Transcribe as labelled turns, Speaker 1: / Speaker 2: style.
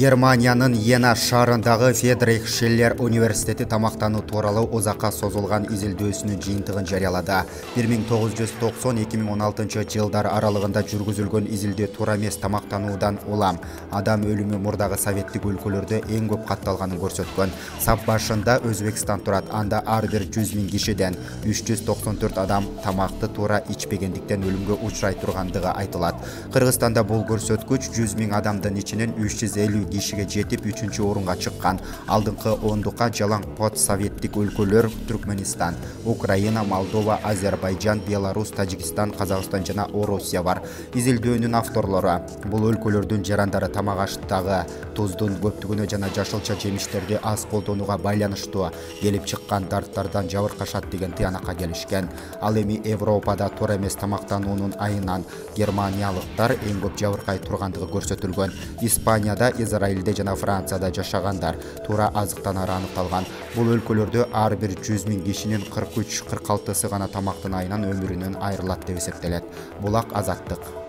Speaker 1: Германиянын Йена шаарындагы Фридрих Шиллер университети тамактануу тууралуу узакка созулган изилдөөсүнүн жыйынтыгын жарыялады. 1990-2016 жылдар аралыгында жүргүзүлгөн изилдөө туура эмес тамактануудан улам адам өлүмү мурдагы советтик өлкөлөрдө эң көп катталганын көрсөткөн. Сап башында Өзбекстан турат, анда ар бир 100 000 кишиден 394 адам тамакты туура ичпегендиктен өлүмгө учурай тургандыгы айтылат. Кыргызстанда бул көрсөткүч 100 000 адамдын ичинен 350 кишиге жетип 3-орунга чыккан. Алдыңкы ондукка жалаң постсоветтик өлкөлөр Түркмөнстан, Украина, Молдова, Азербайжан, Беларусь, Тажикстан, Казакстан жана Орусия бар. Изилдөөнүн авторлору бул өлкөлөрдүн жарандары тамак аштагы туздун көптүгүнө жана жашылча жемиштерди аз колдонууга байланыштуу келип чыккан дарттардан жабыркашат деген тыянакка келишкен. Ал эми Европада туура эмес тамактануунун айынан германиялыктар эң көп жабыркай тургандыгы көрсөтүлгөн. Испанияда, Израилде жана Францияда жашагандар туура азыктанары аныкталган. Бул өлкөлөрдө ар бир 100 000 кишинин 43-46сы гана тамактын айынан өмүрүнөн айрылат деп эсептелет. Булак Азаттык.